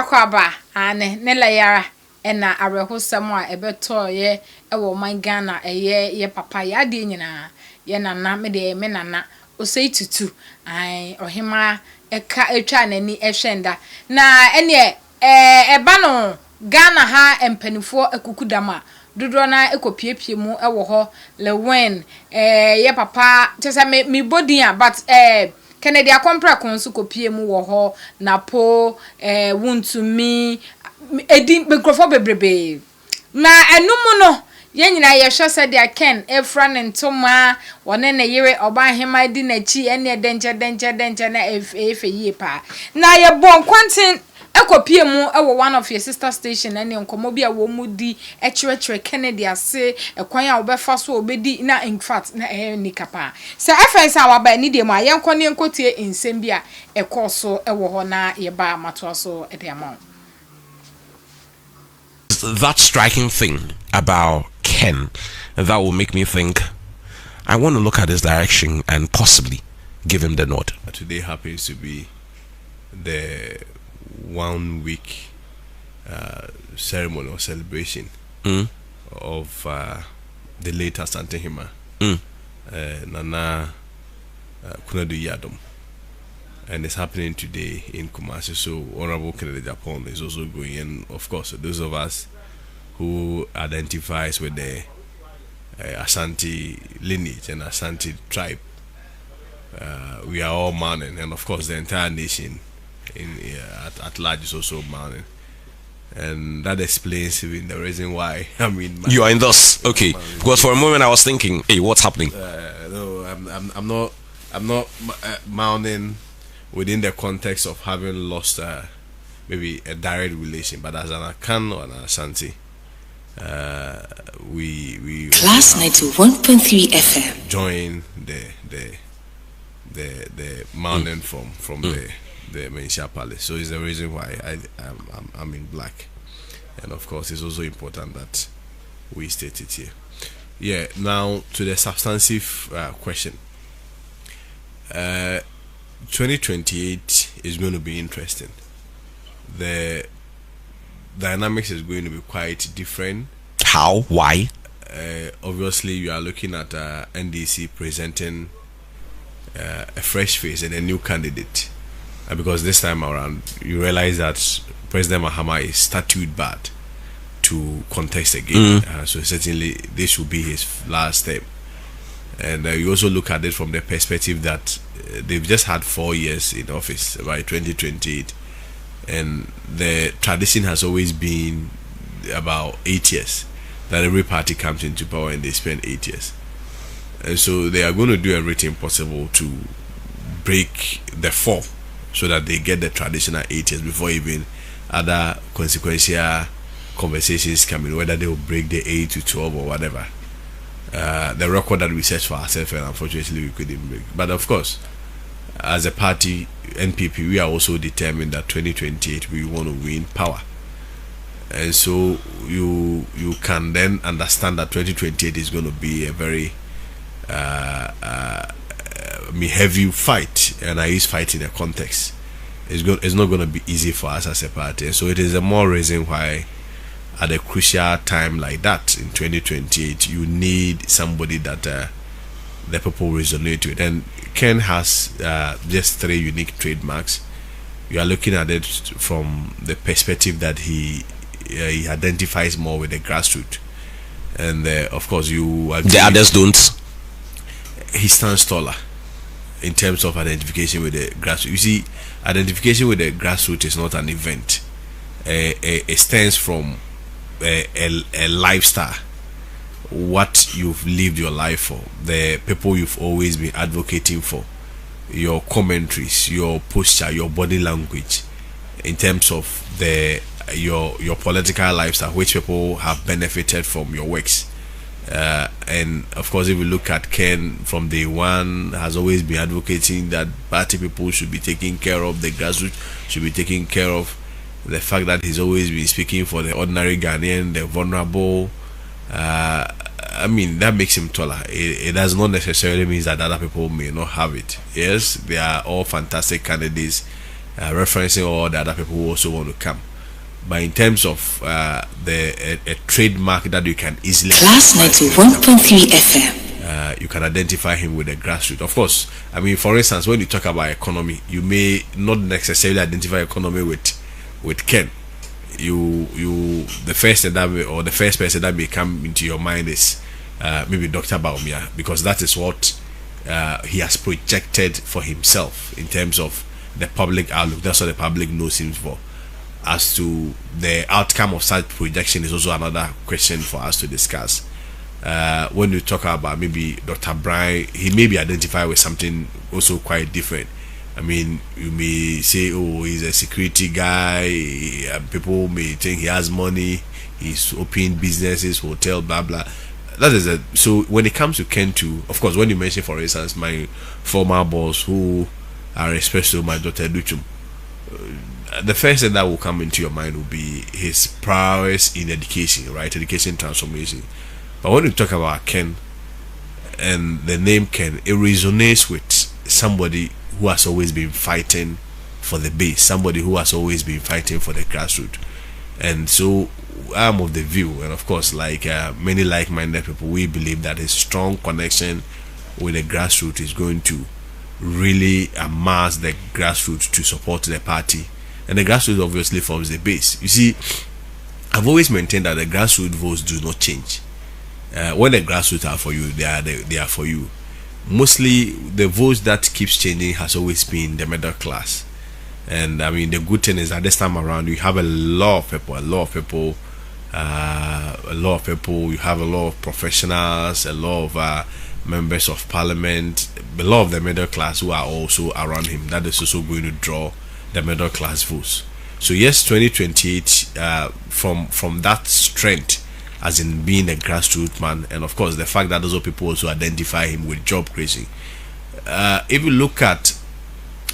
kwaba ane ne layara ena arehosam a ebeto ye ewo man Ghana ye papa ya de nyina ye nana me de me nana osei tutu ai ohima eka etwa nani ehwenda na ene eba no Ghana ha empanifo ekukudama dodo na ekopiepie mu ewo ho lewen ye papa tese me body but Kennedy Agyapong konsu kopie mu wo ho na po wuntumi edi mikrofo bebrebe na enumu no yenyina ye hwe se dia Ken efra ne ntoma wone ne yire oba hema di na chi ene denche na efe yie pa na ye bon kwantin ekopie mu ewo one of your sister station ene nkomo bia wo mu di echirechire Kennedy ase ekwan a obefa so obedi na in fact na ni kapa se efensa waba ni de mu ayenko ne enkotie nsem bia ekoso ewo ho na ye ba mato so ediamon. That striking thing about Ken that will make me think I want to look at his direction and possibly give him the nod. Today happens to be the 1 week ceremony or celebration of the late Asante Hima Nana Kennedy Agyapong, and it's happening today in Kumasi. So Honorable Kennedy Agyapong is also going, and of course those of us who identifies with the Asante lineage and Asante tribe, we are all mourning, and of course the entire nation at large is also mourning, and that explains even the reason why. I mean, you are in this, okay? Because for a moment I was thinking, hey, what's happening? No, I'm not mourning within the context of having lost maybe a direct relation, but as an Akan or an Asante, we Class 91.3 FM join the mountain from the Mensia Palace. So it's the reason why I'm in black, and of course it's also important that we state it here. Yeah. Now to the substantive question. 2028 is going to be interesting. The dynamics is going to be quite different. How? Why? Obviously, you are looking at NDC presenting a fresh face and a new candidate, because this time around you realize that President Mahama is statute barred to contest again. So certainly this will be his last step. And you also look at it from the perspective that they've just had 4 years in office by 2028, and the tradition has always been about 8 years that every party comes into power and they spend 8 years. And so they are going to do everything possible to break the 4 so that they get the traditional 8 years before even other consequential conversations come in, whether they will break the 8 to 12 or whatever. The record that we set for ourselves, and unfortunately we couldn't break. But of course, as a party, NPP, we are also determined that 2028 we want to win power, and so you can then understand that 2028 is going to be a very heavy fight, and I use fight in a context. It's not going to be easy for us as a party, and so it is a more reason why at a crucial time like that in 2028 you need somebody that the people resonate with. And Ken has just 3 unique trademarks. You are looking at it from the perspective that he identifies more with the grassroots, and of course you agree, the others don't. He stands taller in terms of identification with the grassroots. You see, identification with the grassroots is not an event. It stands from a lifestyle, what you've lived your life for, the people you've always been advocating for, your commentaries, your posture, your body language, in terms of your political lifestyle, which people have benefited from your works. And of course, if we look at Ken from day one, has always been advocating that party people should be taken care of, the grassroots should be taken care of. The fact that he's always been speaking for the ordinary Ghanaian, the vulnerable, I mean, that makes him taller. It does not necessarily mean that other people may not have it. Yes, they are all fantastic candidates, referencing all the other people who also want to come. but in terms of a trademark that you can easily Class 91.3 FM. You can identify him with the grassroots. Of course, I mean, for instance, when you talk about economy, you may not necessarily identify economy with Ken. The first person that may come into your mind is maybe Dr. Bawumia, because that is what he has projected for himself in terms of the public outlook. That's what the public knows him for. As to the outcome of such projection is also another question for us to discuss. When you talk about maybe Dr. Brian, he may be identified with something also quite different. I mean, you may say, oh, he's a security guy. People may think he has money. He's opening businesses, hotel, blah blah. That is it. So when it comes to Ken too, of course, when you mention, for instance, my former boss, who are especially my daughter Duchum, the first thing that will come into your mind will be his prowess in education, right? Education transformation. But when you talk about Ken and the name Ken, it resonates with somebody who has always been fighting for the base, somebody who has always been fighting for the grassroots. And so I'm of the view, and of course, like many like-minded people, we believe that a strong connection with the grassroots is going to really amass the grassroots to support the party. And the grassroots obviously forms the base. You see, I've always maintained that the grassroots votes do not change. When the grassroots are for you, they are for you. Mostly the votes that keeps changing has always been the middle class. And I mean, the good thing is that this time around you have a lot of people, you have a lot of professionals, a lot of members of parliament, a lot of the middle class who are also around him. That is also going to draw the middle class votes. So yes, 2028 from that strength, as in being a grassroots man, and of course the fact that those people also identify him with job creation. If you look at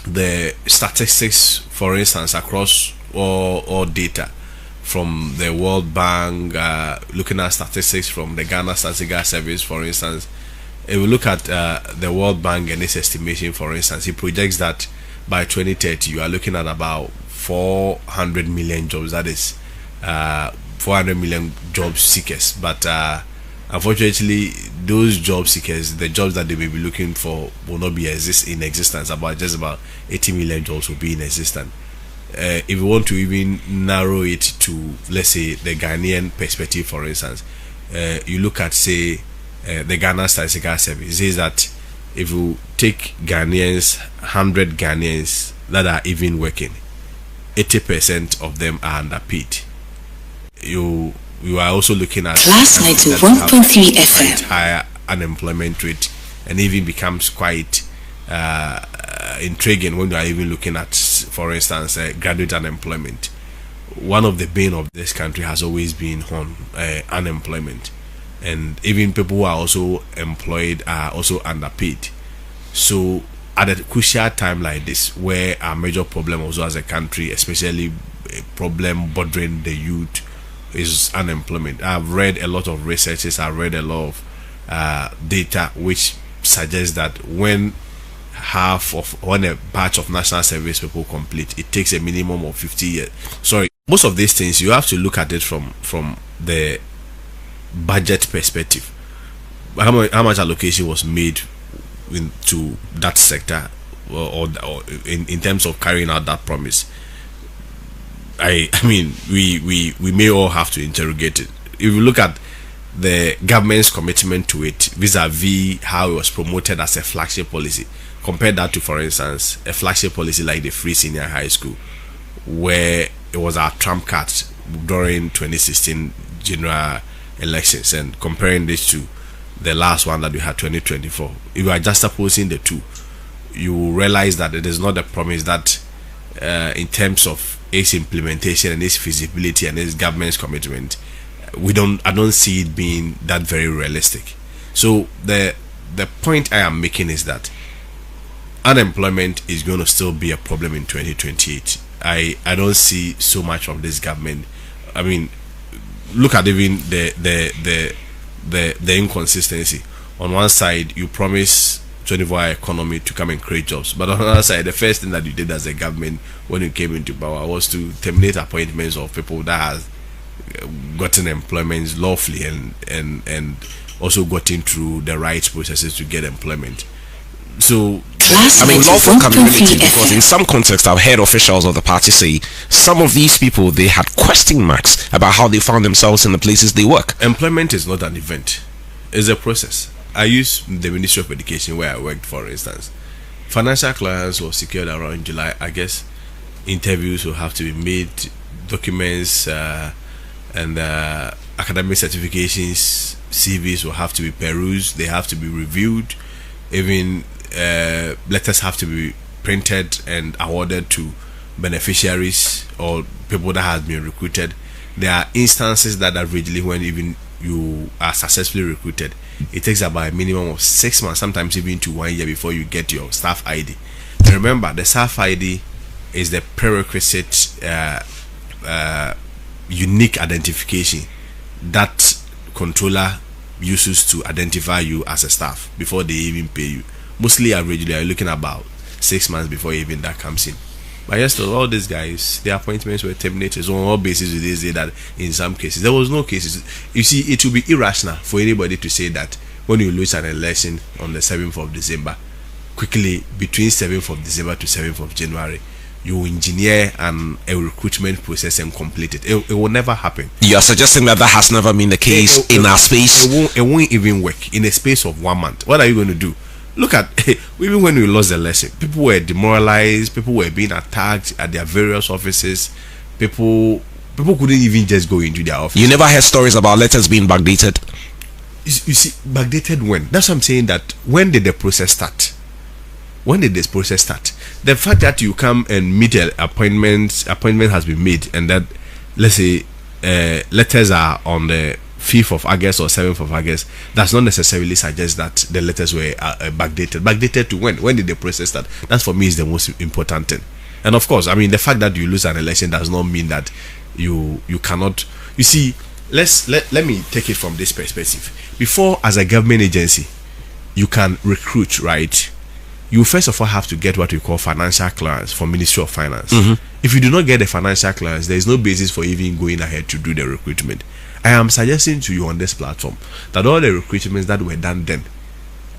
the statistics, for instance, across all data from the World Bank, looking at statistics from the Ghana Statistical Service, for instance, if you look at the World Bank and its estimation, for instance, it projects that by 2030 you are looking at about 400 million jobs. That is 400 million job seekers. But unfortunately, those job seekers, the jobs that they may be looking for will not be in existence. Just about 80 million jobs will be in existence. If you want to even narrow it to, let's say, the Ghanaian perspective, for instance, you look at, say, the Ghana Statistical Service. It says that if you take Ghanaians, 100 Ghanaians that are even working, 80% of them are underpaid. You are also looking at Class 91.3 FM. Higher unemployment rate, and even becomes quite intriguing when you are even looking at, for instance, graduate unemployment. One of the bane of this country has always been on unemployment, and even people who are also employed are also underpaid. So at a crucial time like this, where our major problem also as a country, especially a problem bothering the youth, is unemployment. I've read a lot of researches, I've read a lot of data which suggests that when a batch of national service people complete, it takes a minimum of 50 years. Sorry, most of these things you have to look at it from the budget perspective. How much allocation was made into that sector, or in terms of carrying out that promise? I mean, we may all have to interrogate it. If you look at the government's commitment to it vis-a-vis how it was promoted as a flagship policy, compare that to, for instance, a flagship policy like the free senior high school, where it was our trump card during 2016 general elections, and comparing this to the last one that we had, 2024. If you are just opposing the two, you realize that it is not a promise that in terms of its implementation and its feasibility and its government's commitment, I don't see it being that very realistic. So the point I am making is that unemployment is going to still be a problem in 2028. I don't see so much from this government. I mean, look at even the inconsistency. On one side, you promise 24-hour economy to come and create jobs. But on the other side, the first thing that you did as a government when you came into power was to terminate appointments of people that has gotten employment lawfully and also gotten through the right processes to get employment. So I mean, lawful can be relative, because in some contexts I've heard officials of the party say some of these people, they had question marks about how they found themselves in the places they work. Employment is not an event, it's a process. I use the Ministry of Education where I worked, for instance. Financial clearance was secured around July. I guess interviews will have to be made, documents and academic certifications, CVs will have to be perused, they have to be reviewed, even letters have to be printed and awarded to beneficiaries or people that have been recruited. There are instances that averagely, when even you are successfully recruited, it takes about a minimum of 6 months, sometimes even to 1 year before you get your staff ID. And remember, the staff ID is the prerequisite unique identification that controller uses to identify you as a staff before they even pay you. Mostly averagely you're looking about 6 months before even that comes in. But yes, to all these guys, their appointments were terminated. So on what basis do they say that in some cases? There was no cases. You see, it will be irrational for anybody to say that when you lose an election on the 7th of December, quickly between 7th of December to 7th of January, you engineer a recruitment process and complete it. It will never happen. You are suggesting that has never been the case in our space? It won't even work in a space of 1 month. What are you going to do? Look at, even when we lost the election, people were demoralized, people were being attacked at their various offices, people couldn't even just go into their office. You never heard stories about letters being backdated? You see, backdated when? That's what I'm saying, that when did the process start? When did this process start? The fact that you come and meet an appointment has been made, and that, let's say, letters are on the 5th of August or 7th of August, does not necessarily suggest that the letters were backdated. Backdated to when? When did the process start? That for me is the most important thing. And of course, I mean, the fact that you lose an election does not mean that you cannot. You see, let me take it from this perspective. Before, as a government agency, you can recruit, right? You first of all have to get what we call financial clearance from Ministry of Finance. If you do not get a financial clearance, there is no basis for even going ahead to do the recruitment. I am suggesting to you on this platform that all the recruitments that were done then,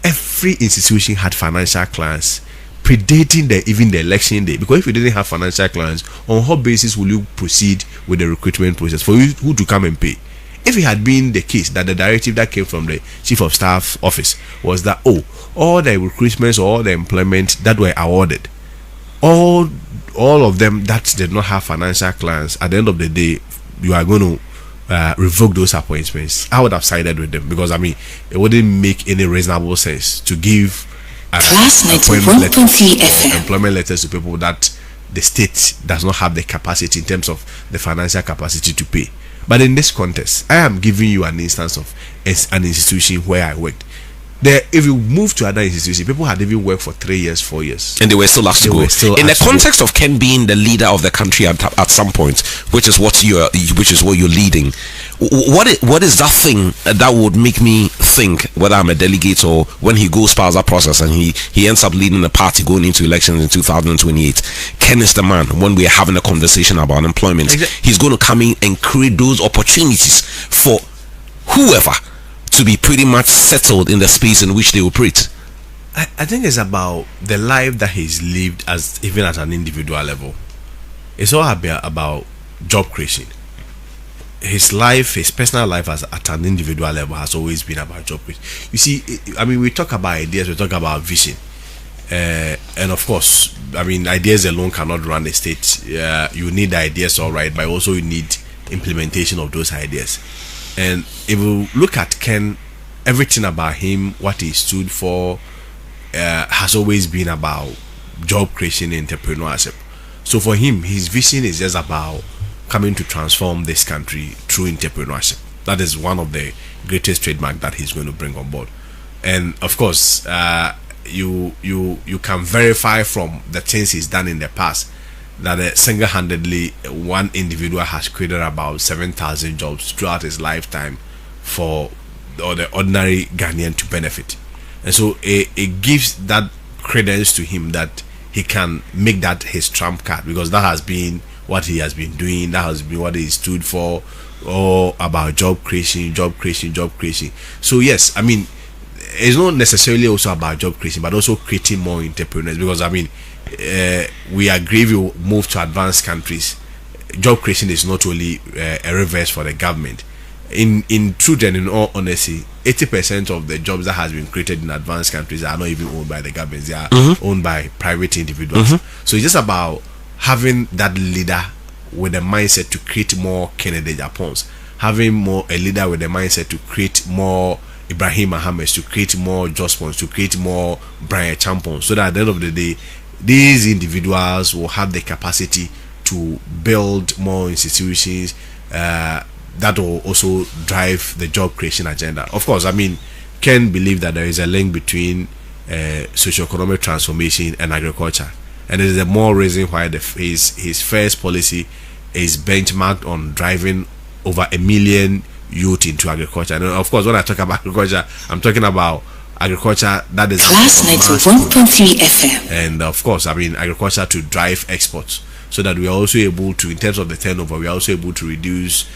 every institution had financial clearance predating even the election day. Because if you didn't have financial clearance, on what basis will you proceed with the recruitment process for who to come and pay? If it had been the case that the directive that came from the Chief of Staff office was that, all the recruitments or all the employment that were awarded, all of them that did not have financial clearance, at the end of the day, you are going to revoke those appointments, I would have sided with them, because I mean, it wouldn't make any reasonable sense to give employment letters to people that the state does not have the capacity in terms of the financial capacity to pay. But in this context, I am giving you an instance of an institution where I worked. If you move to other institutions, people had even worked for 3 years, 4 years, and they were still asked to go. In the context of Ken being the leader of the country at some point, which is what you're leading, what is that thing that would make me think, whether I'm a delegate or when he goes past that process and he ends up leading the party going into elections in 2028, Ken is the man. When we're having a conversation about employment, he's going to come in and create those opportunities for whoever to be pretty much settled in the space in which they operate. I think it's about the life that he's lived, as even at an individual level. It's all about job creation. His personal life at an individual level has always been about job creation. You see, I mean, we talk about ideas, we talk about vision, and of course, I mean, ideas alone cannot run a state. You need ideas, all right, but also you need implementation of those ideas. And if you look at Ken, everything about him, what he stood for, has always been about job creation and entrepreneurship. So for him, his vision is just about coming to transform this country through entrepreneurship. That is one of the greatest trademark that he's going to bring on board. And of course, you can verify from the things he's done in the past that single-handedly one individual has created about 7,000 jobs throughout his lifetime for the ordinary Ghanaian to benefit. and so it gives that credence to him that he can make that his trump card, because that has been what he has been doing, that has been what he stood for, all about job creation. So yes, I mean, it's not necessarily also about job creation, but also creating more entrepreneurs, because I mean, we agree, if you move to advanced countries, job creation is not only a reverse for the government. In truth and in all honesty, 80% of the jobs that has been created in advanced countries are not even owned by the government, they are owned by private individuals. So it's just about having that leader with a mindset to create more Kennedy Agyapong, having a leader with a mindset to create more Ibrahim Mohammed, to create more Jospons, to create more Brian Champons, so that at the end of the day, these individuals will have the capacity to build more institutions that will also drive the job creation agenda. Of course, I mean, Ken believe that there is a link between socio-economic transformation and agriculture, and it is the more reason why his first policy is benchmarked on driving over 1 million youth into agriculture. And of course, when I talk about agriculture, I'm talking about agriculture that is Class 91.3 FM, and of course, I mean, agriculture to drive exports, so that we are also able to, in terms of the turnover, we are also able to reduce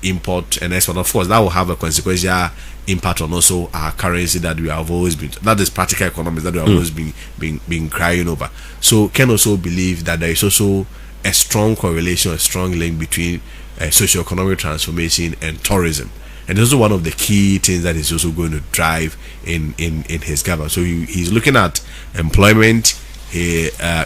import and export. Of course, that will have a consequential impact on also our currency that we have always been, that is practical economics that we have always been crying over. So Ken also believe that there is also a strong correlation, a strong link between socio-economic transformation and tourism, and this is one of the key things that is also going to drive in his government. So he's looking at employment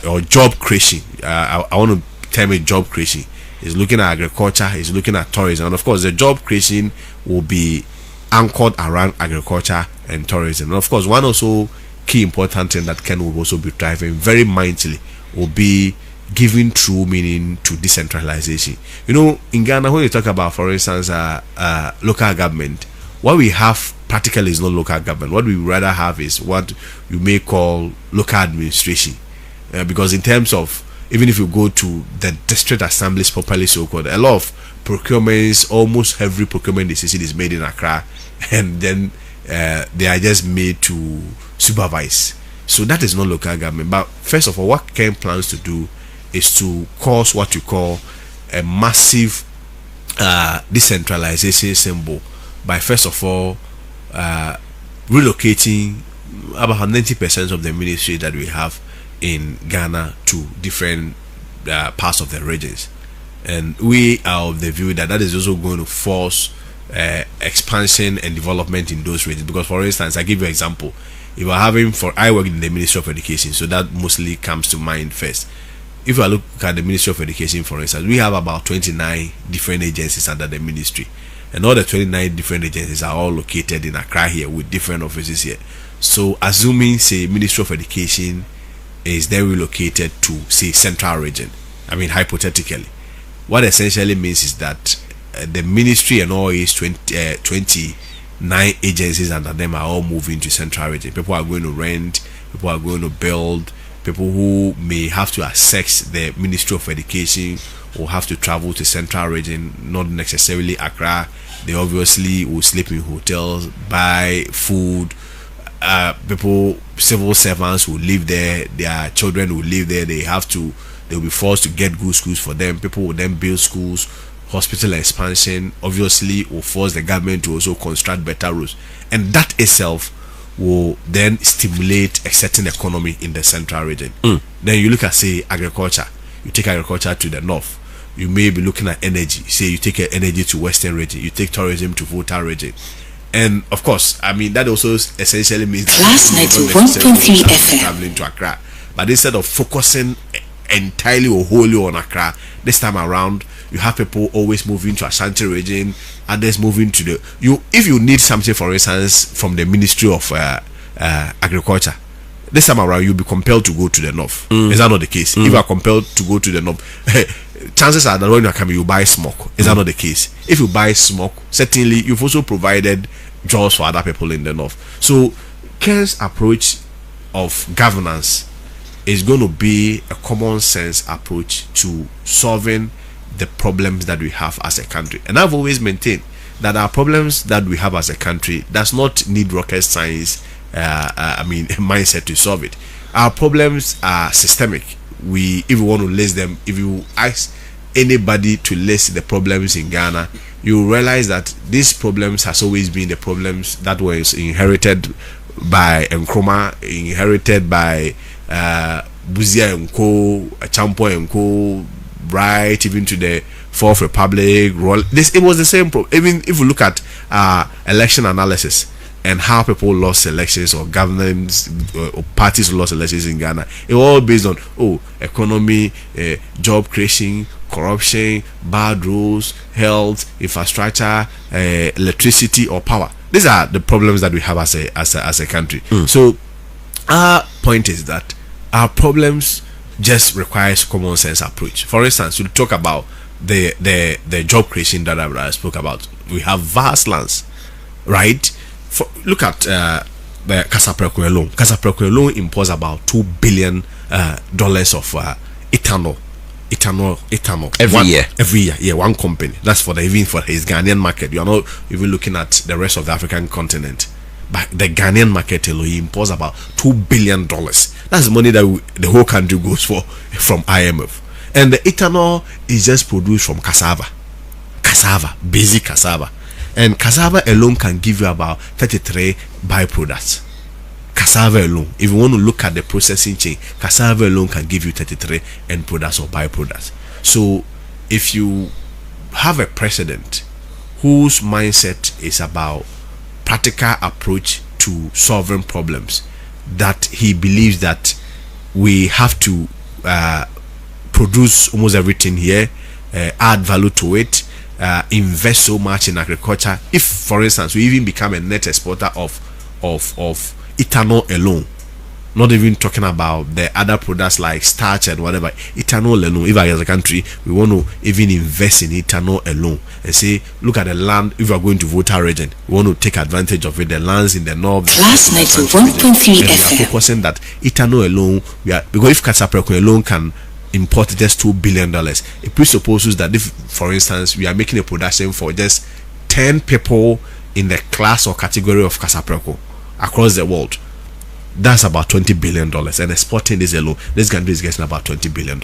or job creation. I want to term it job creation. He's looking at agriculture, he's looking at tourism, and of course the job creation will be anchored around agriculture and tourism. And of course, one also key important thing that Ken will also be driving very mightily will be giving true meaning to decentralization. You know, in Ghana, when you talk about, for instance, local government, what we have practically is not local government. What we rather have is what you may call local administration, because in terms of, even if you go to the district assemblies, properly so called, a lot of procurements, almost every procurement decision is made in Accra, and then they are just made to supervise. So that is not local government. But first of all, what Ken plans to do is to cause what you call a massive decentralization symbol by, first of all, relocating about 90% of the ministry that we have in Ghana to different parts of the regions. And we are of the view that that is also going to force expansion and development in those regions. Because, for instance, I give you an example. If I work in the Ministry of Education, so that mostly comes to mind first. If I look at the Ministry of Education, for instance, we have about 29 different agencies under the ministry, and all the 29 different agencies are all located in Accra here with different offices here. So assuming, say, Ministry of Education is then relocated to, say, Central Region, I mean, hypothetically, what essentially means is that the ministry and all its 29 agencies under them are all moving to Central Region. People are going to rent, people are going to build, people who may have to access the Ministry of Education will have to travel to Central Region, not necessarily Accra. They obviously will sleep in hotels, buy food. People, civil servants will live there, their children will live there. They'll be forced to get good schools for them. People will then build schools. Hospital expansion obviously will force the government to also construct better roads, and that itself will then stimulate a certain economy in the Central Region. Then you look at, say, agriculture. You take agriculture to the north. You may be looking at energy. Say you take energy to Western Region. You take tourism to Volta Region. And of course, I mean, that also essentially means Class 91.3 FM traveling to Accra. But instead of focusing entirely or wholly on Accra, this time around you have people always moving to Ashanti Region, others moving to the if you need something, for instance, from the Ministry of Agriculture, this time around you'll be compelled to go to the north. Is that not the case? If you are compelled to go to the north, chances are that when you are coming, you buy smoke. Is that not the case? If you buy smoke, certainly you've also provided jobs for other people in the north. So Ken's approach of governance is going to be a common sense approach to solving the problems that we have as a country. And I've always maintained that our problems that we have as a country does not need rocket science mindset to solve it. Our problems are systemic. If we want to list them, if you ask anybody to list the problems in Ghana, you realize that these problems has always been the problems that was inherited by Nkrumah, inherited by Buzia and Co, Champo and Co, right, even to the Fourth Republic. It was the same problem. Even if you look at election analysis and how people lost elections, or governments or parties lost elections in Ghana, it was all based on economy, job creation, corruption, bad rules, health, infrastructure, electricity or power. These are the problems that we have as a country. So our point is that our problems just requires common sense approach. For instance, you talk about the job creation that I spoke about. We have vast lands, right? Look at the Kasapreko alone. Kasapreko alone imports about $2 billion of ethanol every year. Yeah, one company. That's for even for his Ghanaian market. You are not even looking at the rest of the African continent. But the Ghanaian market alone, he imports about $2 billion. That's money that the whole country goes for from IMF. And the ethanol is just produced from cassava, basic cassava. And cassava alone can give you about 33 byproducts. Cassava alone, if you want to look at the processing chain, cassava alone can give you 33 end products or byproducts. So if you have a president whose mindset is about practical approach to solving problems, that he believes that we have to produce almost everything here, add value to it, invest so much in agriculture. If, for instance, we even become a net exporter of ethanol alone, not even talking about the other products like starch and whatever, ethanol alone, if as a country we want to even invest in ethanol alone and say, look at the land, if we are going to vote our region, we want to take advantage of it, the lands in the north, Class 91.3 FM. We are focusing that ethanol alone, because if Kasapreko alone can import just $2 billion, it presupposes that if, for instance, we are making a production for just 10 people in the class or category of Kasapreko across the world, that's about $20 billion, and exporting this alone, this country is getting about $20 billion.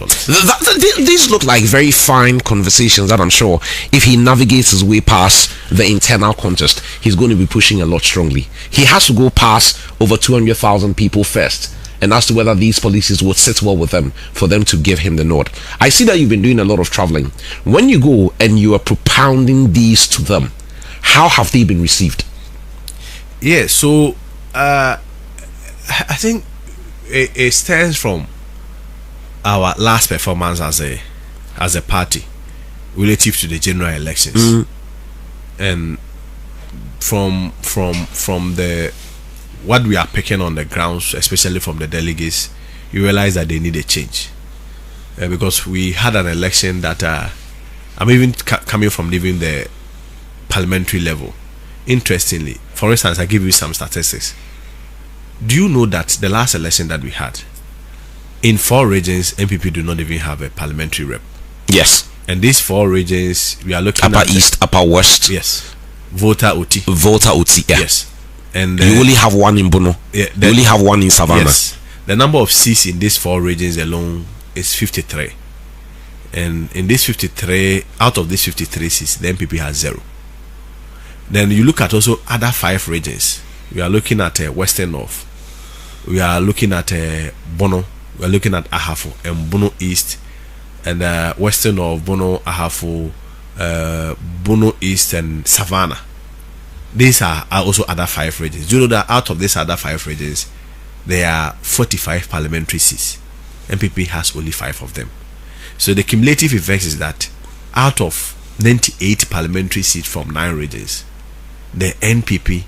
These look like very fine conversations that I'm sure if he navigates his way past the internal contest, he's going to be pushing a lot strongly. He has to go past over 200,000 people first, and as to whether these policies would sit well with them for them to give him the nod. I see that you've been doing a lot of traveling. When you go and you are propounding these to them, how have they been received? Yeah, so I think it stems from our last performance as a party relative to the general elections, and from the what we are picking on the grounds, especially from the delegates, you realize that they need a change, because we had an election that I'm even coming from even the parliamentary level. Interestingly, for instance, I give you some statistics. Do you know that the last election that we had, in 4 regions, MPP do not even have a parliamentary rep? Yes. And these 4 regions, we are looking Upper at East, Upper West. Yes. Volta Uti. Yeah. Yes. And you only have one in Bono. Yeah, you only have one in Savannah. Yes. The number of seats in these 4 regions alone is 53. And in these 53, out of these 53 seats, the MPP has 0. Then you look at also other 5 regions. We are looking at Western North. We are looking at Bono. We are looking at Ahafo and Bono East, and Western North, Bono, Ahafo, Bono East, and Savannah. These are also other 5 regions. Do you know that out of these other 5 regions, there are 45 parliamentary seats? MPP has only 5 of them. So the cumulative effect is that out of 98 parliamentary seats from 9 regions, the NPP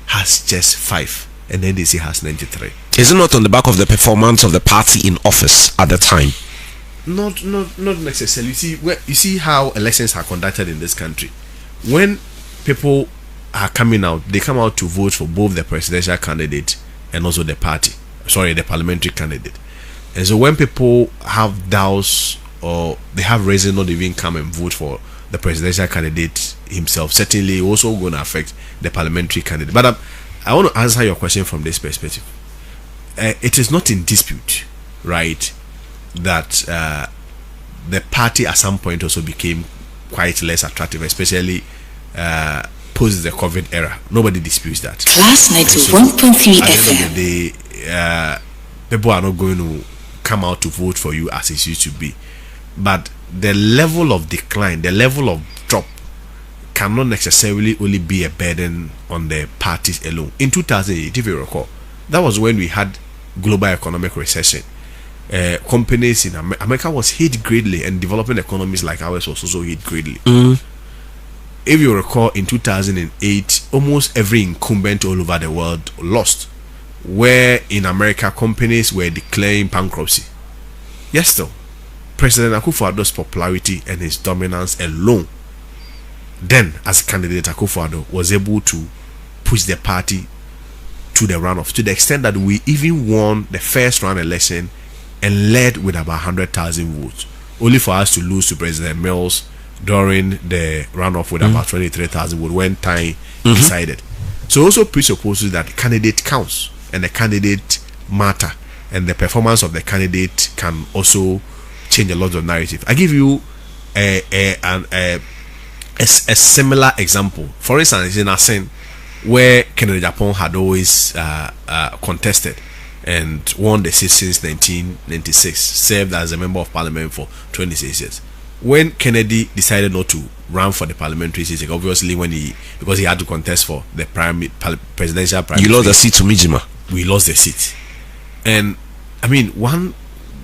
has just 5, and NDC has 93. Is it not on the back of the performance of the party in office at the time? Not necessarily. You see how elections are conducted in this country. When people are coming out, they come out to vote for both the presidential candidate and also the parliamentary candidate. And so when people have doubts or they have reason not even come and vote for the presidential candidate himself, certainly also going to affect the parliamentary candidate. But I want to answer your question from this perspective. It is not in dispute, right, that the party at some point also became quite less attractive, especially post the COVID era. Nobody disputes that. Class 91.3 At the end FM. of the day, people are not going to come out to vote for you as it used to be. But the level of decline, the level of drop, cannot necessarily only be a burden on the parties alone. In 2008, if you recall, that was when we had global economic recession. Companies in America was hit greatly, and developing economies like ours was also hit greatly. If you recall, in 2008, almost every incumbent all over the world lost, where in America companies were declaring bankruptcy. Yes, still, President Akufo-Addo's popularity and his dominance alone, then as candidate, Akufo-Addo was able to push the party to the runoff, to the extent that we even won the first round election and led with about 100,000 votes, only for us to lose to President Mills during the runoff with about 23,000 votes when time decided. So also presupposes that the candidate counts and the candidate matter, and the performance of the candidate can also change a lot of narrative. I give you a similar example. For instance, in Asen, where Kennedy Agyapong had always contested and won the seat since 1996, served as a member of parliament for 26 years. When Kennedy decided not to run for the parliamentary seat, obviously because he had to contest for the presidential primary, You lost the seat to Mijima. we lost the seat. And I mean, one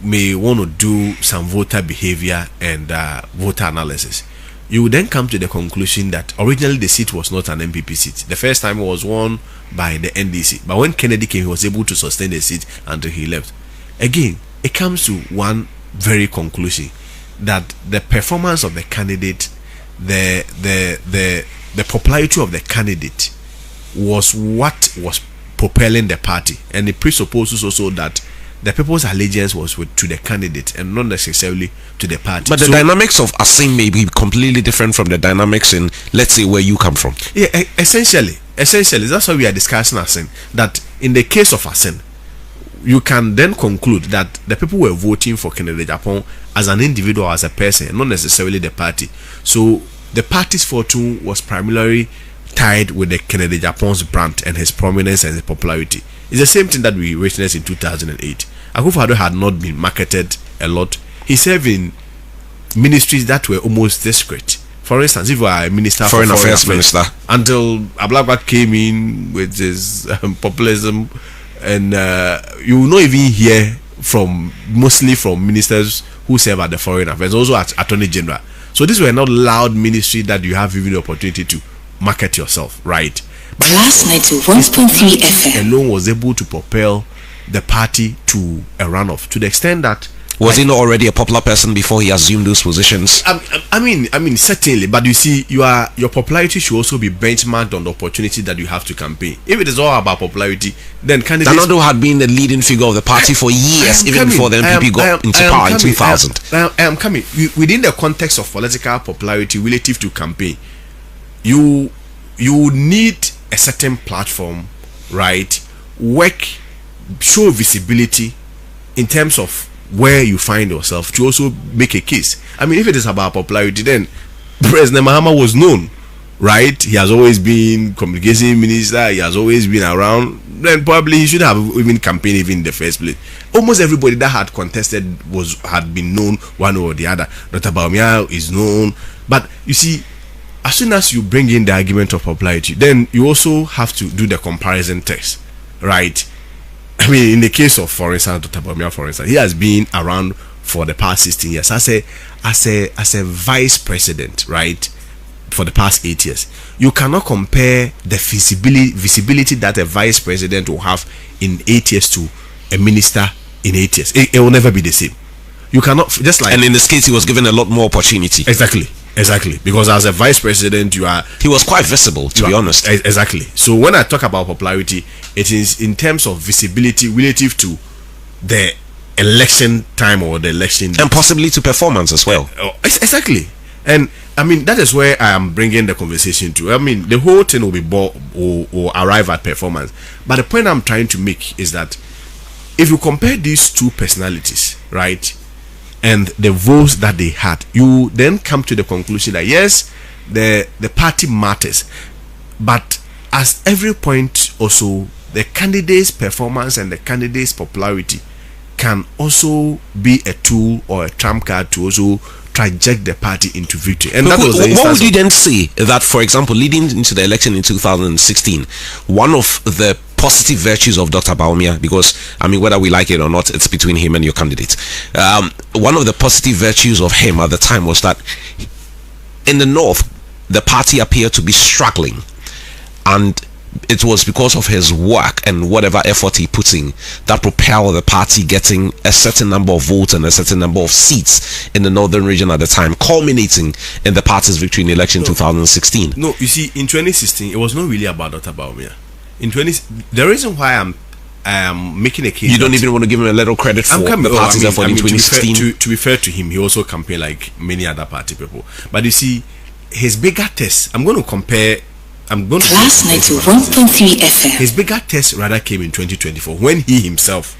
may want to do some voter behavior and voter analysis. You would then come to the conclusion that originally the seat was not an MPP seat. The first time it was won by the NDC, but when Kennedy came, he was able to sustain the seat until he left. Again, it comes to one very conclusion, that the performance of the candidate, the popularity of the candidate was what was propelling the party, and it presupposes also that the people's allegiance was to the candidate and not necessarily to the party. But the dynamics of Asin may be completely different from the dynamics in, let's say, where you come from. Yeah, essentially, that's why we are discussing Asin. That in the case of Asin, you can then conclude that the people were voting for Kennedy Agyapong as an individual, as a person, not necessarily the party. So the party's fortune was primarily tied with the Kennedy Agyapong's brand and his prominence and his popularity. It's the same thing that we witnessed in 2008. Akufo-Addo had not been marketed a lot. He served in ministries that were almost discreet. For instance, if you are a minister, Foreign Affairs Minister, until Ablakbat came in with his populism, and you will not even hear mostly from ministers who serve at the Foreign Affairs, also at Attorney General. So these were not loud ministry that you have even the opportunity to market yourself, right? Class 91.3 FM. Alone was able to propel the party to a runoff, to the extent that was he not already a popular person before he assumed those positions? I mean certainly, but you see, your popularity should also be benchmarked on the opportunity that you have to campaign. If it is all about popularity, then candidates... Danado had been the leading figure of the party for years, even before the NPP got into power in 2000. I am coming. Within the context of political popularity relative to campaign, you need a certain platform, right? Work, show visibility in terms of where you find yourself to also make a case. I mean, if it is about popularity, then President Mahama was known, right? He has always been communication minister, he has always been around. Then probably he should have even campaigned even in the first place. Almost everybody that had contested had been known one or the other. Dr. Bawumia is known. But you see, as soon as you bring in the argument of popularity, then you also have to do the comparison test, right? I mean, in the case of, for instance, Dr. Bawumia, for instance, he has been around for the past 16 years as a vice president, right? For the past 8 years. You cannot compare the visibility that a vice president will have in 8 years to a minister in 8 years. It will never be the same. You cannot, just like... And in this case, he was given a lot more opportunity. Exactly, because as a vice president, he was quite visible, to be honest. Exactly. So when I talk about popularity, it is in terms of visibility relative to the election time or the election and possibly to performance as well. Exactly. And I mean, that is where I am bringing the conversation to. I mean, the whole thing will be will arrive at performance. But the point I'm trying to make is that if you compare these two personalities, right, and the votes that they had, you then come to the conclusion that yes, the party matters, but as every point also, the candidate's performance and the candidate's popularity can also be a tool or a trump card to also traject the party into victory. And but that was the what would you of, then say that, for example, leading into the election in 2016, one of the positive virtues of Dr. Bawumia, because I mean, whether we like it or not, it's between him and your candidate. One of the positive virtues of him at the time was that in the north, the party appeared to be struggling, and it was because of his work and whatever effort he put in that propelled the party getting a certain number of votes and a certain number of seats in the northern region at the time, culminating in the party's victory in election 2016. No, you see, in 2016, it was not really about Dr. Bawumia. The reason why I am making a case, you don't even want to give him a little credit for the party's effort in 2016. To be fair to him, he also campaigned like many other party people. But you see, his bigger test, I'm going to compare. Class 91.3 FM. His bigger test rather came in 2024 when he himself,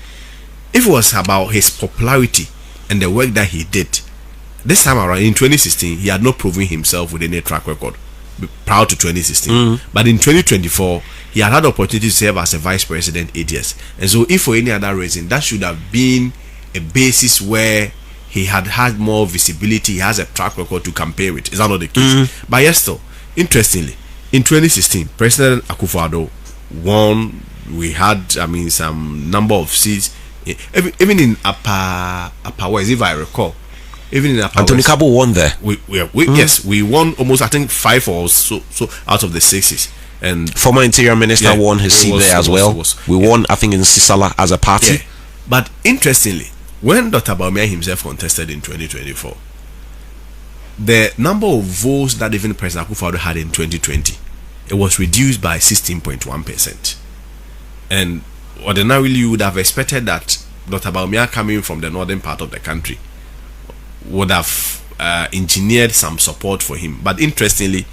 if it was about his popularity and the work that he did, this time around in 2016, he had not proven himself with any track record prior to 2016. But in 2024, he had the opportunity to serve as a vice president 8 years. And so, if for any other reason, that should have been a basis where he had more visibility, he has a track record to compare with. Is that not the case? But yes, still, interestingly, in 2016, President Akufo-Addo won. We had, I mean, some number of seats, even in Upper West, if I recall. Even in Upper Anthony West, Kabo won there. Yes, we won almost, I think, 5 or so out of the 6s. And former Interior Minister won his seat there as well. We won, I think, in Sisala as a party. Yeah. But interestingly, when Dr. Bawumia himself contested in 2024, the number of votes that even President Akufo-Addo had in 2020, it was reduced by 16.1%. And ordinarily, you would have expected that Dr. Bawumia, coming from the northern part of the country, would have engineered some support for him. But interestingly,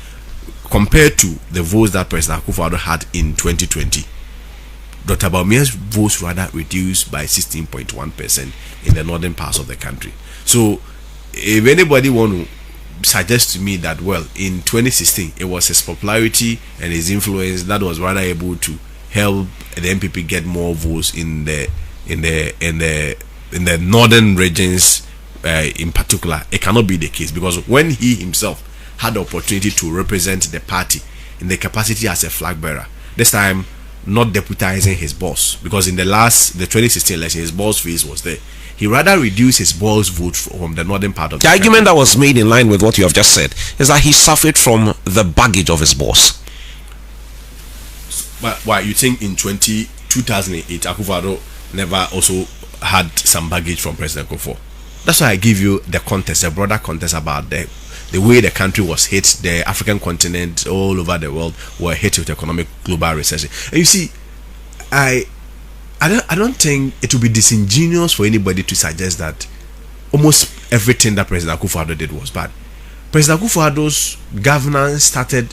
compared to the votes that President Akufo-Addo had in 2020, Dr. Bawumia's votes rather reduced by 16.1% in the northern parts of the country. So, if anybody want to suggest to me that, well, in 2016 it was his popularity and his influence that was rather able to help the MPP get more votes in the northern regions, in particular, it cannot be the case, because when he himself had the opportunity to represent the party in the capacity as a flag bearer, this time not deputizing his boss, because in the 2016 election his boss face was there, he rather reduced his boss vote from the northern part of the argument that was made in line with what you have just said is that he suffered from the baggage of his boss. But why you think in 2008 Akufo-Addo never also had some baggage from President Akufo? That's why I give you the context, a broader context about the way the country was hit, the African continent, all over the world were hit with economic global recession. And you see, I don't think it would be disingenuous for anybody to suggest that almost everything that President Akufo-Addo did was bad. President Akufo-Addo's governance started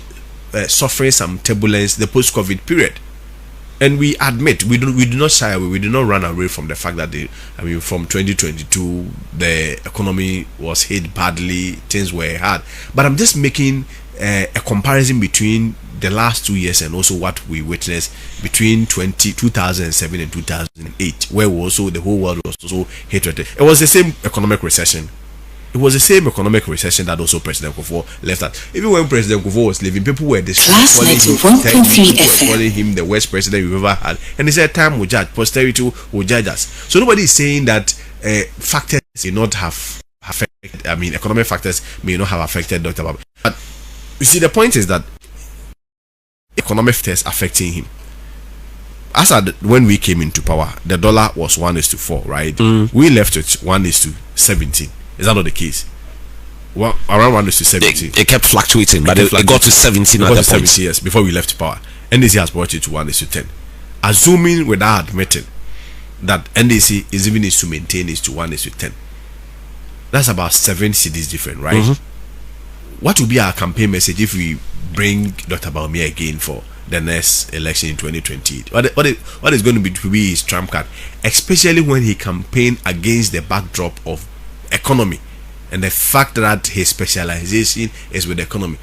suffering some turbulence the post-COVID period, and we admit, we do not shy away, we do not run away from the fact that from 2022 the economy was hit badly, things were hard. But I'm just making a comparison between the last 2 years and also what we witnessed between 2007 and 2008, where the whole world was also hit with it. It was the same economic recession. It was the same economic recession that also President Akufo left at. Even when President Akufo was leaving, people were calling him the worst president we've ever had. And he said, time will judge, posterity will judge us. So nobody is saying that factors may not have affected, economic factors may not have affected Dr. Bawumia. But you see, the point is that economic factors affecting him. When we came into power, the dollar was 1:4, right? We left it 1:17. Is that not the case? Well, around 1:17. It kept fluctuating, but it got to 17 at that point. Years before we left power. NDC has brought it to 1:10. Assuming without admitting that NDC is even needs to maintain it to 1:10. That's about 7 cities different, right? what will be our campaign message if we bring Dr. Bawumia again for the next election in 2028? What is going to be his trump card, especially when he campaigned against the backdrop of economy and the fact that his specialization is with economy?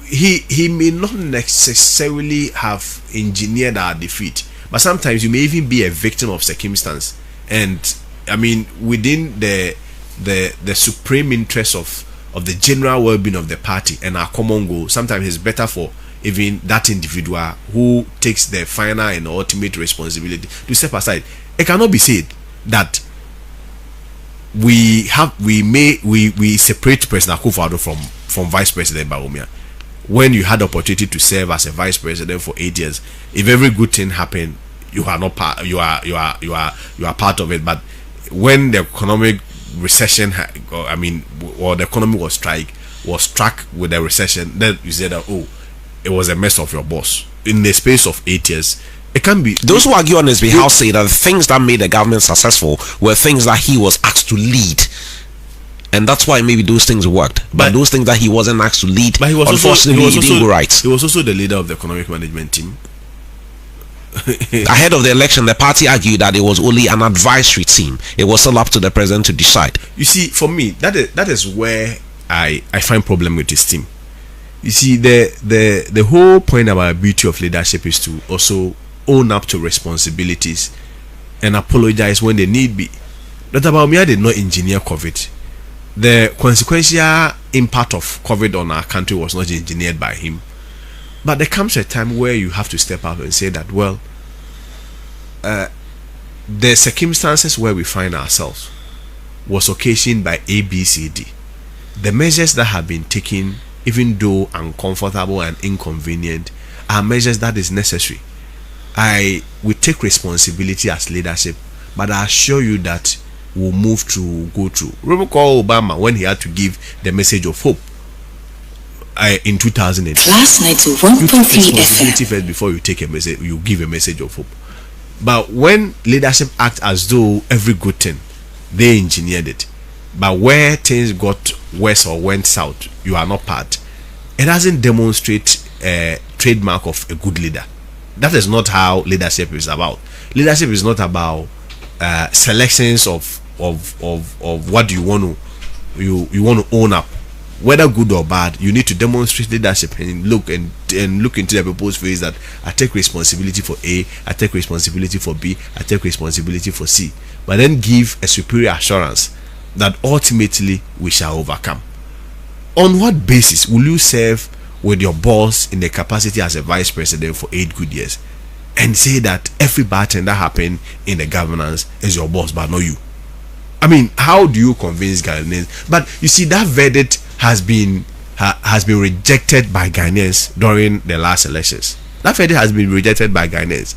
He may not necessarily have engineered our defeat, but sometimes you may even be a victim of circumstance. And I mean, within the supreme interest of the general well-being of the party and our common goal, sometimes it's better for even that individual who takes the final and ultimate responsibility to step aside. It cannot be said that we separate President Akufo-Addo from Vice President Bawumia. When you had the opportunity to serve as a vice president for 8 years, if every good thing happened, you are not part. You are part of it. But when the economic recession, or the economy was struck with a recession, then you said that, oh, it was a mess of your boss. In the space of 8 years, it can be. Those who argue on his behalf say that the things that made the government successful were things that he was asked to lead. And that's why maybe those things worked. But those things that he wasn't asked to lead, but unfortunately, he didn't go right. He was also the leader of the economic management team. Ahead of the election, the party argued that it was only an advisory team. It was still up to the president to decide. You see, for me, that is where I find problem with this team. You see, the whole point about beauty of leadership is to also own up to responsibilities and apologize when they need be. Dr. Bawumia did not engineer COVID. The consequential impact of COVID on our country was not engineered by him. But there comes a time where you have to step up and say that, well, the circumstances where we find ourselves was occasioned by A, B, C, D. The measures that have been taken, even though uncomfortable and inconvenient, are measures that is necessary. We take responsibility as leadership, but I assure you that we'll move to go through. Remember Obama when he had to give the message of hope in 2008. Last night to 1.3 FM. First before you take a message, you give a message of hope. But when leadership acts as though every good thing, they engineered it. But where things got worse or went south, you are not part. It doesn't demonstrate a trademark of a good leader. That is not how leadership is about. Leadership is not about selections of what you want to own up, whether good or bad. You need to demonstrate leadership and look into the people's face that I take responsibility for A, I take responsibility for B, I take responsibility for C, but then give a superior assurance that ultimately we shall overcome. On what basis will you serve with your boss in the capacity as a vice president for 8 good years and say that every bad thing that happened in the governance is your boss but not you? I mean, how do you convince Ghanaians? But you see, that verdict has been rejected by Ghanaians during the last elections. That verdict has been rejected by Ghanaians,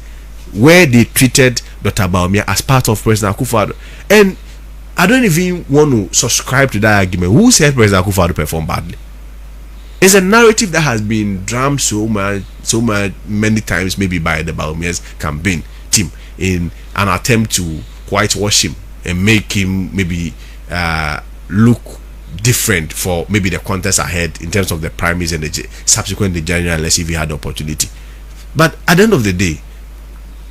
where they treated Dr. Bawumia as part of President Akufo-Addo. And I don't even want to subscribe to that argument. Who said President Akufo-Addo performed badly? It's a narrative that has been drummed so many times, maybe by the Bawumia's campaign team, in an attempt to whitewash him and make him maybe look different for maybe the contest ahead in terms of the primaries and the subsequent general election if he had the opportunity. But at the end of the day,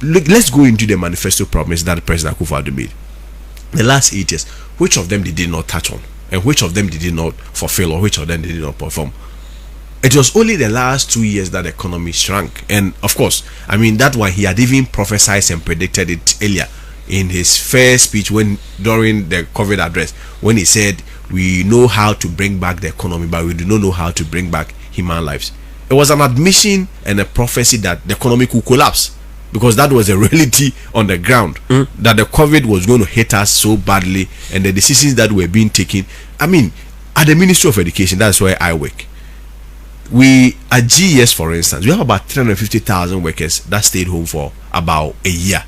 let's go into the manifesto promise that President Akufo-Addo made. The last 8 years, which of them did he not touch on, and which of them did he not fulfill, or which of them did he not perform? It was only the last 2 years that the economy shrank. And of course, I mean, that one he had even prophesied and predicted it earlier in his first speech during the COVID address, when he said we know how to bring back the economy, but we do not know how to bring back human lives. It was an admission and a prophecy that the economy could collapse, because that was a reality on the ground, that the COVID was going to hit us so badly, and the decisions that were being taken. I mean, at the Ministry of Education, that's where I work. We at GES, for instance, we have about 350,000 workers that stayed home for about a year.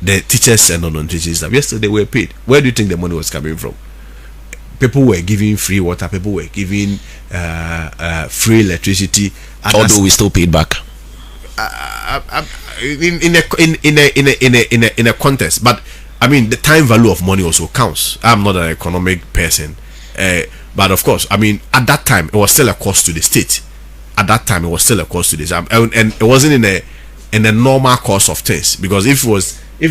The teachers and non-teaching staff, yesterday they were paid. Where do you think the money was coming from? People were giving free water, people were giving free electricity. Although we still paid back in a contest. But I mean, the time value of money also counts. I'm not an economic person. But of course, I mean, at that time, it was still a cost to the state. At that time, it was still a cost to the state, and it wasn't in a normal course of things, because if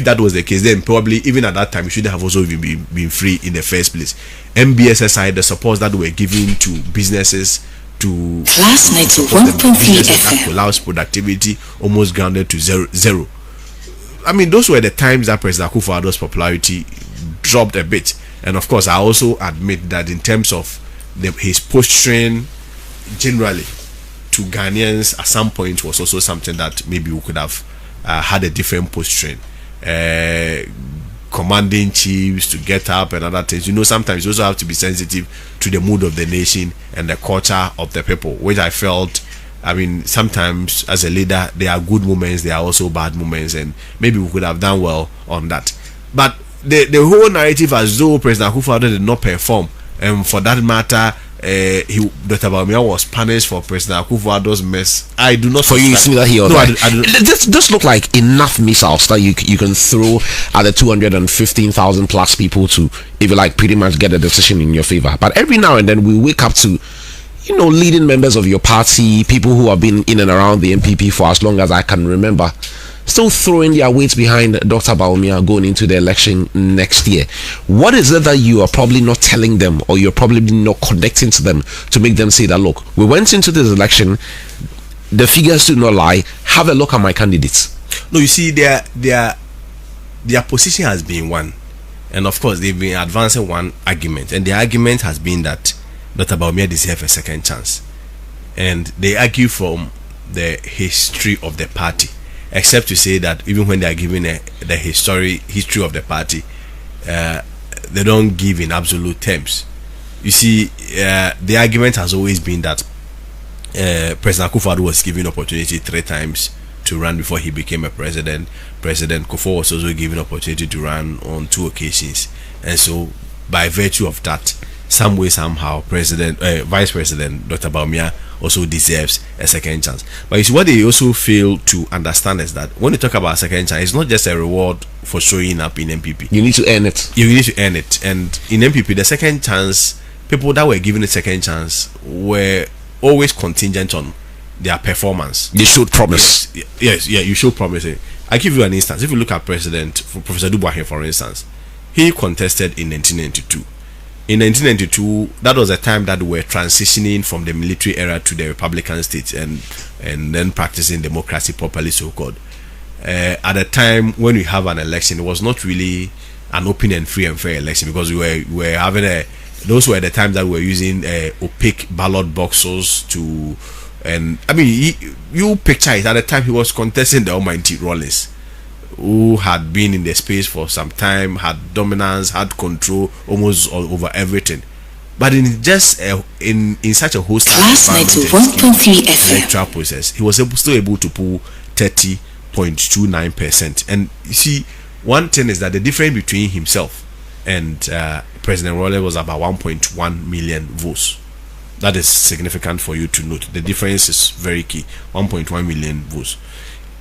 that was the case, then probably even at that time, it shouldn't have also even been free in the first place. MBSSI, the supports that were given to businesses, to Class 91.3 FM allows productivity almost grounded to zero. I mean, those were the times that President Akufo-Addo's popularity dropped a bit. And of course, I also admit that in terms of his posturing generally to Ghanaians at some point was also something that maybe we could have had a different posturing. Commanding chiefs to get up and other things. Sometimes you also have to be sensitive to the mood of the nation and the culture of the people, which I felt, I mean, sometimes as a leader, there are good moments, there are also bad moments, and maybe we could have done well on that. But the whole narrative as though President Akufo-Addo did not perform, and for that matter, Dr. Bawumia was punished for President Akufo-Addo's mess. I do not. For you, see that here. No, I do. This look like enough missiles that you can throw at the 215,000 plus people to, if you like, pretty much get a decision in your favor. But every now and then we wake up to, leading members of your party, people who have been in and around the MPP for as long as I can remember, still throwing their weight behind Dr. Bawumia going into the election next year. What is it that you are probably not telling them, or you're probably not connecting to them to make them say that, look, we went into this election, the figures do not lie, have a look at my candidates? No, you see, their position has been one, and of course they've been advancing one argument, and the argument has been that Dr. Bawumia deserves a second chance, and they argue from the history of the party, except to say that even when they are giving the history of the party, they don't give in absolute terms. You see, the argument has always been that President Akufo-Addo was given opportunity 3 times to run before he became a president. President Kufuor was also given opportunity to run on 2 occasions, and so by virtue of that, some way somehow, Vice President Dr. Bawumia also deserves a second chance. But you see, what they also fail to understand is that when you talk about a second chance, it's not just a reward for showing up in MPP. You need to earn it. You need to earn it. And in MPP, the second chance, people that were given a second chance were always contingent on their performance. They showed promise. Yes, you show promise. I give you an instance. If you look at Professor Dubois, for instance, he contested in 1992. In 1992, that was a time that we were transitioning from the military era to the Republican state, and then practicing democracy properly, so-called. At the time when we have an election, it was not really an open and free and fair election, because we were having those were the times that we were using opaque ballot boxes to, and I mean, you picture it. At the time, he was contesting the almighty Rollins, who had been in the space for some time, had dominance, had control almost all over everything. But in just in such a hostile electoral process, he was still able to pull 30.29%. And you see, one thing is that the difference between himself and President Rollins was about 1.1 million votes. That is significant for you to note. The difference is very key. 1.1 million votes.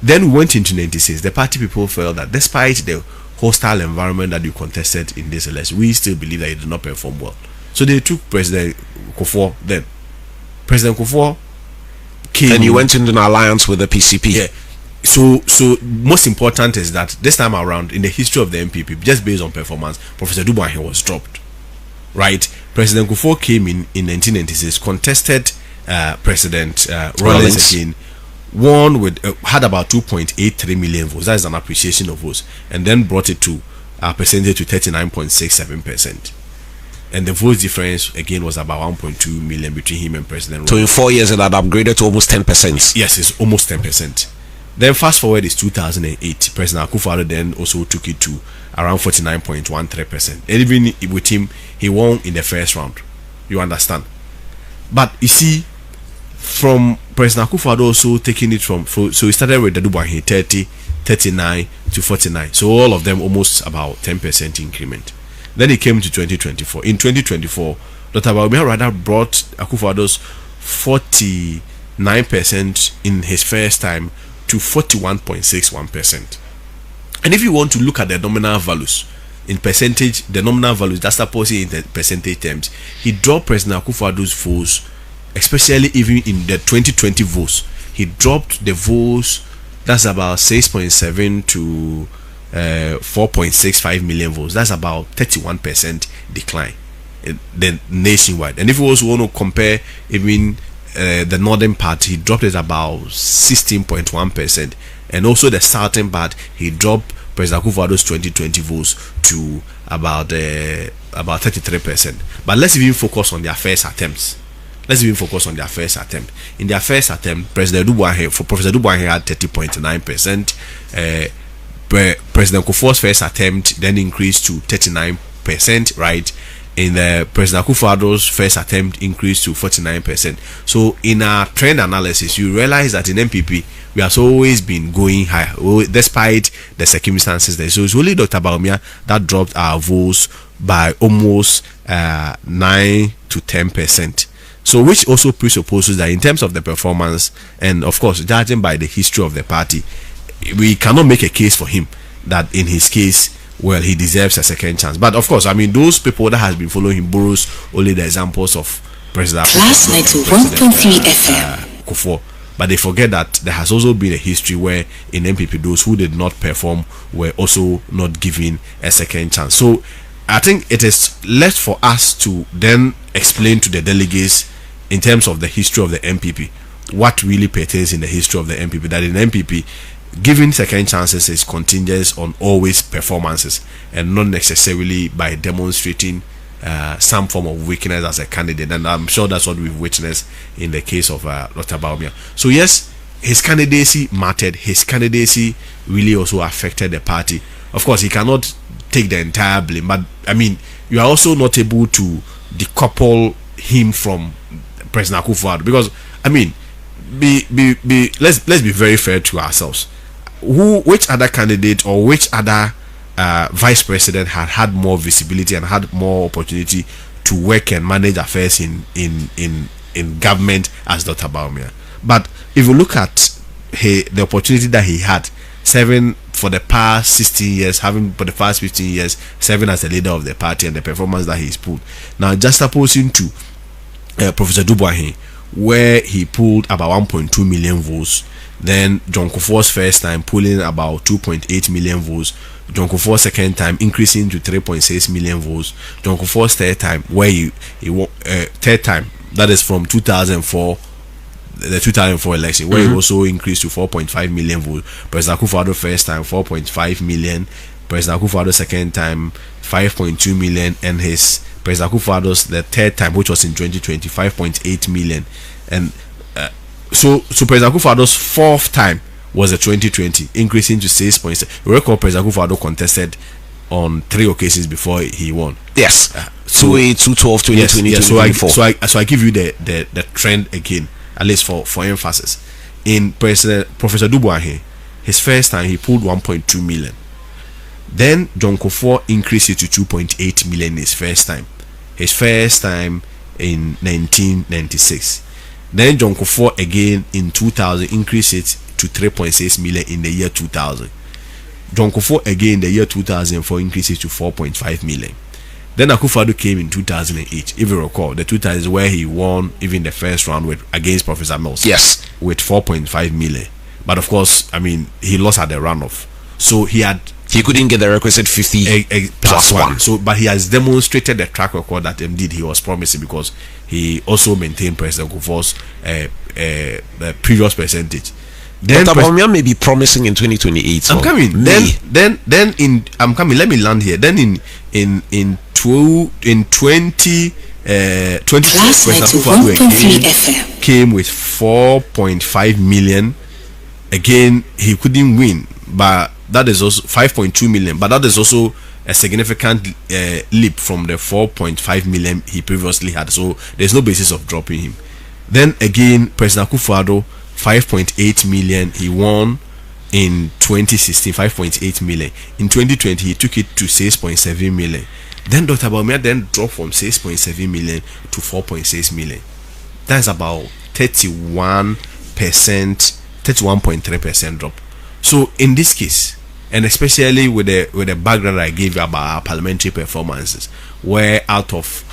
Then we went into 96. The party people felt that despite the hostile environment that you contested in this election, we still believe that you did not perform well. So they took President Kufuor then. President Kufuor came. And you went into an alliance with the PCP. Yeah. So most important is that this time around, in the history of the MPP, just based on performance, Professor Dubois was dropped. Right? President Kufuor came in 1996, contested President Rollins again, won with had about 2.83 million votes. That is an appreciation of votes, and then brought it to a percentage to 39.67%. And the vote difference again was about 1.2 million between him and President Rollins. So in 4 years, it had upgraded to almost 10%. Yes, it's almost 10%. Then fast forward is 2008. President Akufo-Addo then also took it to around 49.13%. And even with him, he won in the first round. You understand? But you see, from President Akufo-Addo also taking it from, so he started with the Dubois 30, 39 to 49. So all of them almost about 10% increment. Then it came to 2024. In 2024, Dr. Bawumia rather brought Akufo-Addo's 49% in his first time to 41.61%. And if you want to look at the nominal values, in percentage, the nominal value, that's supposed in the percentage terms. He dropped President Akufo-Addo's votes, especially even in the 2020 votes. He dropped the votes, that's about 6.7 to 4.65 million votes. That's about 31% decline then nationwide. And if you also want to compare even the northern part, he dropped it about 16.1%, and also the southern part, he dropped President Akufo-Addo's 2020 votes to about 33%. But let's even focus on their first attempts. In their first attempt, President Dubois had 30.9%. President Kufuor's first attempt then increased to 39%, right? In the President Akufo-Addo's first attempt increased to 49%. So in our trend analysis, you realize that in MPP we have always been going higher despite the circumstances there. So it's only Dr. Bawumia that dropped our votes by almost 9 to 10%. So which also presupposes that in terms of the performance, and of course judging by the history of the party, we cannot make a case for him that in his case, well, he deserves a second chance. But of course, I mean, those people that has been following him borrows only the examples of President Kufuor. But they forget that there has also been a history where in MPP those who did not perform were also not given a second chance. So I think it is left for us to then explain to the delegates in terms of the history of the MPP what really pertains in the history of the MPP. That in MPP, giving second chances is contingent on always performances and not necessarily by demonstrating some form of weakness as a candidate. And I'm sure that's what we've witnessed in the case of Dr. Bawumia. So yes, his candidacy mattered. His candidacy really also affected the party. Of course, he cannot take the entire blame, but I mean, you are also not able to decouple him from President Akufo-Addo, because I mean, let's be very fair to ourselves. Which other candidate or which other vice president had more visibility and had more opportunity to work and manage affairs in government as Dr. Bawumia? But if you look at the opportunity that he had, serving for the past 16 years, having for the past 15 years, serving as the leader of the party, and the performance that he's pulled. Now, just opposing to Professor Dubois, where he pulled about 1.2 million votes. Then John Kufuor's first time pulling about 2.8 million votes. John Kufuor's second time increasing to 3.6 million votes. John Kufuor's third time, where he third time, that is from 2004, the 2004 election, where he also increased to 4.5 million votes. President Akufo-Addo first time 4.5 million. President Akufo-Addo second time 5.2 million, and his President Akufo-Addo's the third time, which was in 2020, 5.8 million. And so President Akufo-Addo's fourth time was the 2020, increasing to 6.7. You recall President Akufo-Addo contested on 3 occasions before he won. Yes. 2008, 2012, 2020, yes, 2024. So I give you the trend again, at least for emphasis. In Professor Dubois, his first time he pulled 1.2 million. Then John Kufuor increased it to 2.8 million his first time. His first time in 1996. Then John Kufuor again in 2000 increased it to 3.6 million in the year 2000. John Kufuor again in the year 2004 increased it to 4.5 million. Then Akufo-Addo came in 2008, if you recall, the 2000 where he won even the first round against Professor Mills. Yes, with 4.5 million. But of course, I mean, he lost at the runoff, so he couldn't get the requisite 50 plus one. So, but he has demonstrated the track record that indeed he was promising, because he also maintained President Kufuor's previous percentage. Then Dr. Bawumia may be promising in 2028. I'm coming. I'm coming. Let me land here. Then in 2020, President Akufo-Addo came with 4.5 million. Again, he couldn't win, but that is also 5.2 million. But that is also a significant leap from the 4.5 million he previously had. So there's no basis of dropping him. Then again, President Akufo-Addo, 5.8 million. He won in 2016, 5.8 million. In 2020, he took it to 6.7 million. Then Dr. Bawumia then dropped from 6.7 million to 4.6 million. That's about 31%, 31.3% drop. So in this case, and especially with the background I gave you about our parliamentary performances, where out of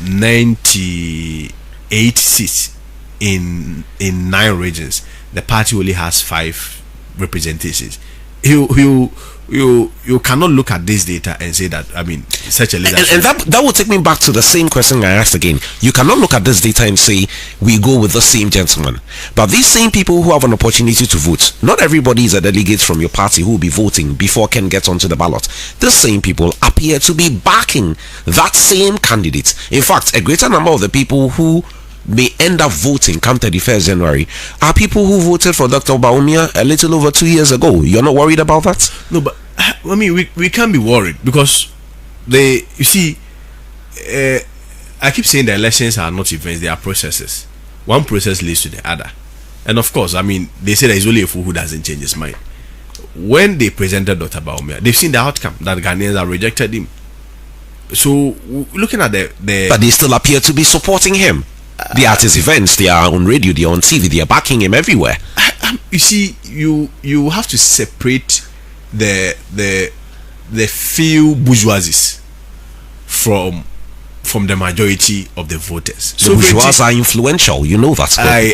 98 seats in 9 regions, the party only has 5 representations. You cannot look at this data and say that, I mean, such a leadership. And that will take me back to the same question I asked again. You cannot look at this data and say we go with the same gentleman. But these same people who have an opportunity to vote, not everybody is a delegate from your party who will be voting before Ken gets onto the ballot. The same people appear to be backing that same candidate. In fact, a greater number of the people who may end up voting come 31st January are people who voted for Dr. Bawumia a little over 2 years ago. You're not worried about that? No, but I mean, we can't be worried because you see, I keep saying the elections are not events, they are processes. One process leads to the other. And of course, I mean, they say there is only a fool who doesn't change his mind. When they presented Dr. Bawumia, they've seen the outcome, that Ghanaians have rejected him. So looking at the but they still appear to be supporting him. They are at his events, they are on radio, they are on TV, they are backing him everywhere. You see, you have to separate the few bourgeoisies from the majority of the voters. The bourgeois are influential, you know that. I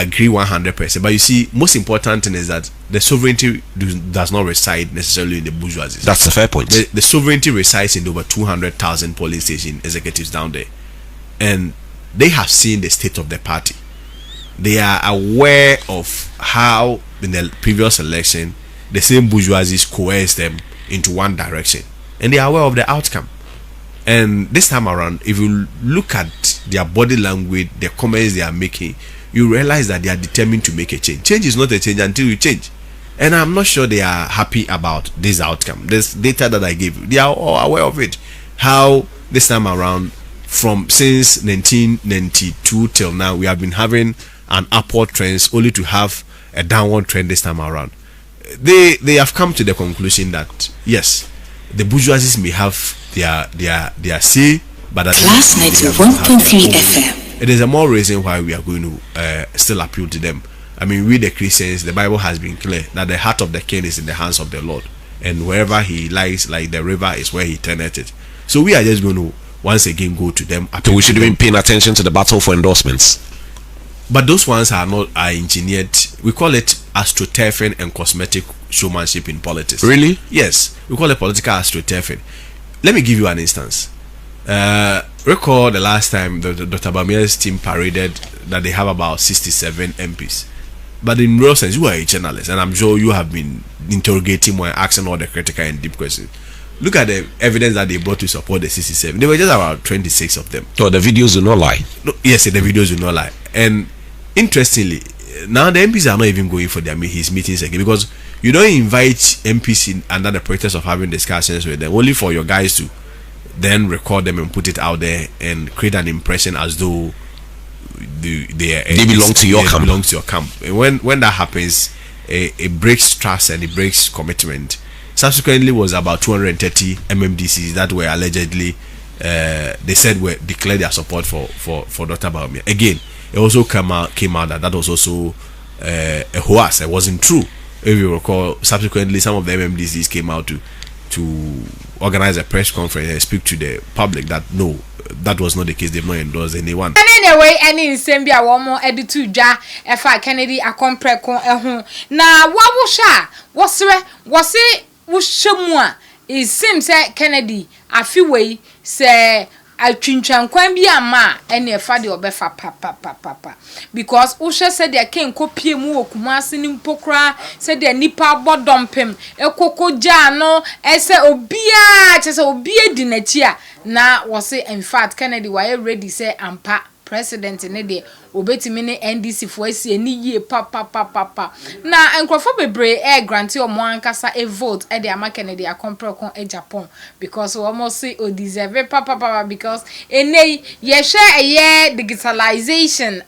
agree 100%. But you see, most important thing is that the sovereignty does not reside necessarily in the bourgeoisie. That's a fair point. The sovereignty resides in over 200,000 polling station executives down there, and they have seen the state of the party. They are aware of how in the previous election the same bourgeoisies coerced them into one direction, and they are aware of the outcome. And this time around, if you look at their body language, the comments they are making, you realize that they are determined to make a change. Change is not a change until you change. And I'm not sure they are happy about this outcome. This data that I gave you, they are all aware of it. How this time around, since 1992 till now, we have been having an upward trend, only to have a downward trend this time around. They have come to the conclusion that yes, the bourgeoisies may have their say, but at Class 91.3 FM. It is a more reason why we are going to still appeal to them. I mean, we the Christians, the Bible has been clear that the heart of the king is in the hands of the Lord, and wherever he lies, like the river, is where he turneth it. So we are just going to once again go to them. So we should have been paying attention to the battle for endorsements. But those ones are engineered. We call it astroturfing and cosmetic showmanship in politics. Really? Yes, we call it political astroturfing. Let me give you an instance. Recall the last time the Dr. Bawumia's team paraded that they have about 67 MPs. But in real sense, you are a journalist, and I'm sure you have been interrogating or asking all the critical and deep questions. Look at the evidence that they brought to support the 67. There were just about 26 of them. So the videos do not lie. No, yes, the videos do not lie. And interestingly, now the MPs are not even going for his meetings again, because you don't invite MPs in under the pretext of having discussions with them, only for your guys to then record them and put it out there and create an impression as though they belong to your camp. Belong to your camp. And when that happens, it breaks trust and it breaks commitment. Subsequently, was about 230 MMDCs that were allegedly they said were declared their support for Dr. Bawumia. Again, it also came out that was also a hoax. It wasn't true. If you recall, subsequently some of the MMDCs came out to organize a press conference and speak to the public that no, that was not the case. They've not endorsed anyone. And anyway, any sembia womo editu ja efa Kennedy Agyapong ehun na wabusha wose wushemua. It seems that Kennedy afiwe se atwintwankwan bi ama ene efa de obefa papa because ushe said there ken kopie mu okumase ni mpokra said there nipa bodompem ekokoja no ese obia chese obia di nachi a na wose in fact Kennedy why ready say ampa president ne de obetimi ne NDC fo asie ni yie papa na enkrofo bebre grant omo ankasa a vote e de ama Kennedy Agyapong Agyapong because we almost say o deserve papa because enei ye share eye digitalization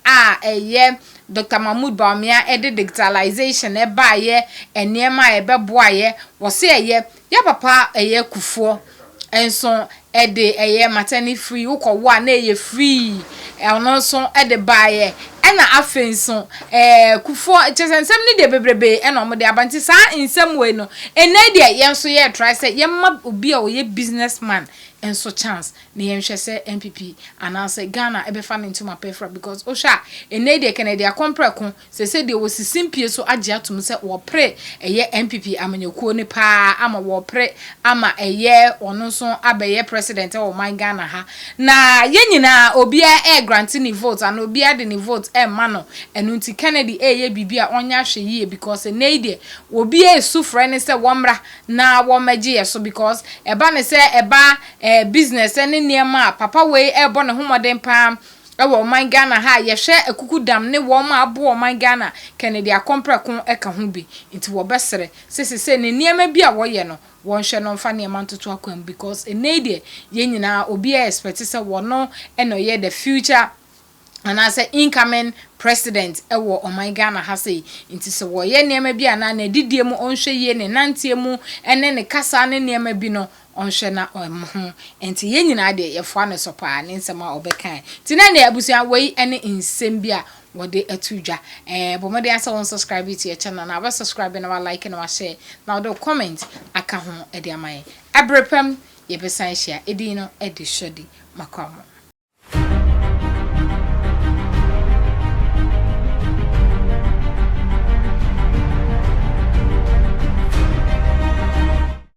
Dr. Mahmoud Bawumia the digitalization e ba ye enema e beboa ye wo se eye ya papa eye kufuo enso de maternity free ukọ wa na eye free no so de baaye na afenso kufo chesensem ni de bebrebe na omo de abanti sa nsem we no ene de yenso ye try say yemma obi a oye businessman enso chance na yenhwe say MPP anase Ghana ebefa no into my pefra because osha ene de Kennedy Agyapong se de wosisimpie so agye atum say wo pre MPP amanyekuo ni pa ama wo pre ama ono so abeye president o man Ghana ha na yenyina obi grant ni vote and obi de ni vote mano enu nti Kennedy ye bibia onya hwe yie because ene de obi sufre ne say womra na wo magye yeso because eba ne say eba business ene niema papa we ebo ne homoden pa ewo man Ghana ha ye hwe akuku dam ne wo ma abo man Ghana Kennedy Agyapong eka ho bi nti wo besere sesese ne niema bi a wo ye no won hwe no mfa niema ntoto akwam because ene de ye nyina obi expect say wono eno ye the future and as an incoming president ewo oman Ghana ha say nti se wo ye niema bi ana na didie mu onhwe ye ne nantie mu ene ne kasa ne niema bi no onhwe na ho enti ye nyina de ye fo ne so pa ne nsema obekan ti na ne abusia wei ene nsem bi a wode atudwa bomode asa won subscribe to your channel na ba subscribe na like na share na do comment aka ho e de amaye abrepam ye besan hia edin no e de shodi makwamo